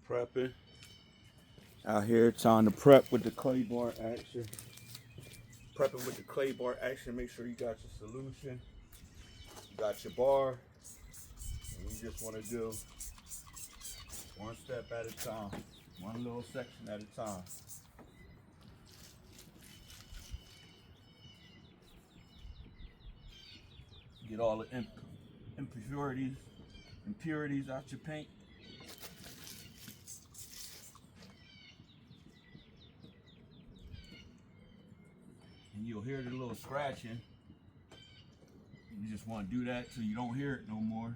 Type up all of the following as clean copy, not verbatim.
Prepping. Out here trying to prep with the clay bar action. Prepping with the clay bar action. Make sure you got your solution. You got your bar. And you just want to do one step at a time. One little section at a time. Get all the impurities out your paint. And you'll hear the little scratching. You just want to do that till you don't hear it no more.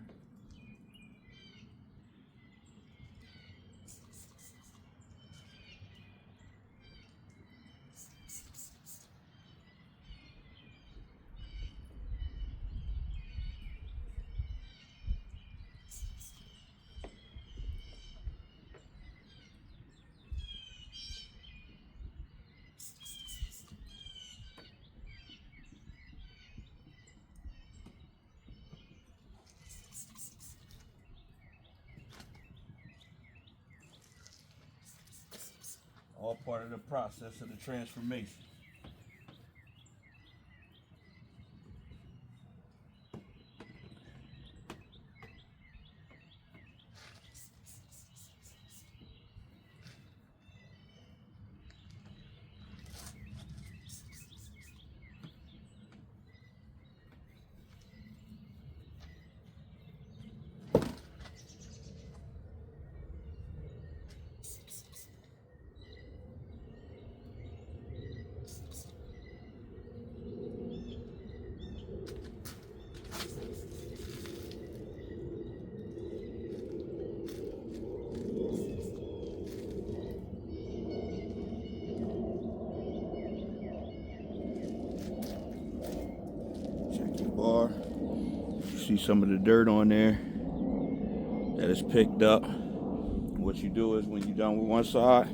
All part of the process of the transformation. Check your bar. You see some of the dirt on there that is picked up. What you do is when you're done with one side,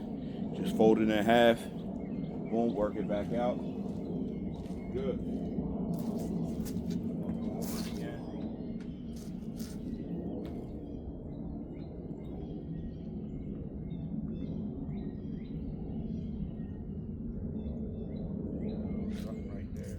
just fold it in half. Boom, work it back out. Good. Right there.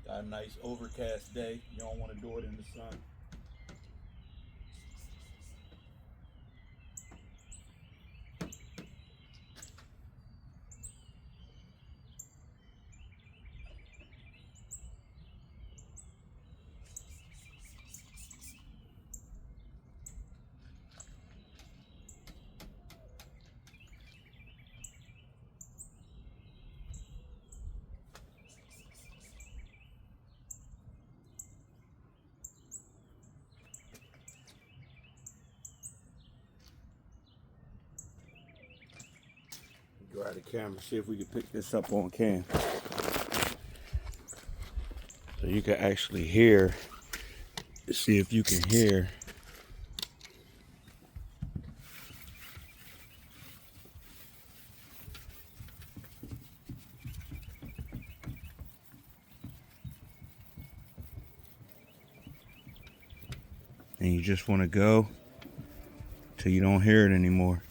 Got a nice overcast day. You don't want to do it in the sun. Grab the camera, see if we can pick this up on cam. So you can actually hear, see if you can hear. And you just want to go till you don't hear it anymore.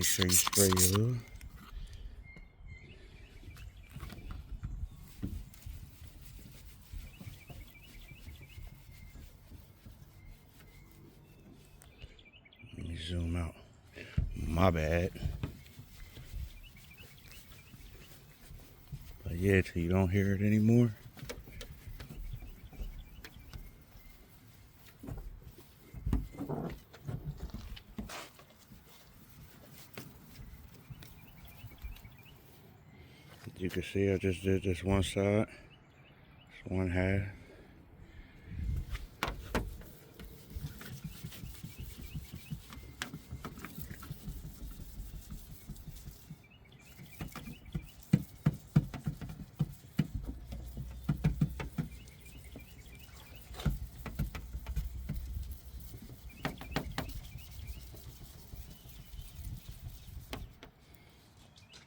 sure you spray your lube. Let me zoom out. My bad. But yeah, till you don't hear it anymore. You can see I just did this one side. It's one half.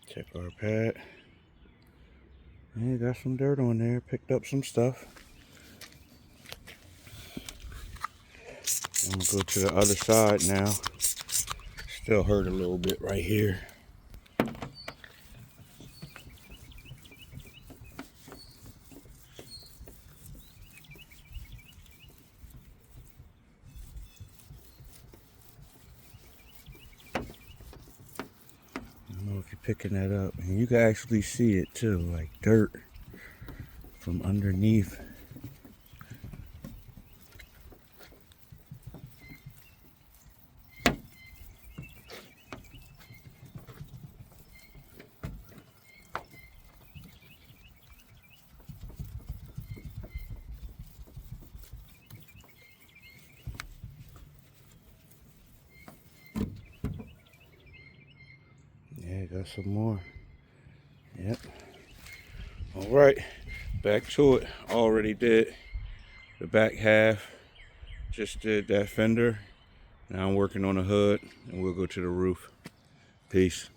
Check our pad. Yeah, got some dirt on there. Picked up some stuff. I'm gonna go to the other side now. Still hurt a little bit right here. I don't know if you're picking that up. And you can actually see it too, like dirt from underneath. Yeah, got some more. Yep. All right, back to it. Already did the back half. Just did that fender. Now I'm working on the hood, and we'll go to the roof. Peace.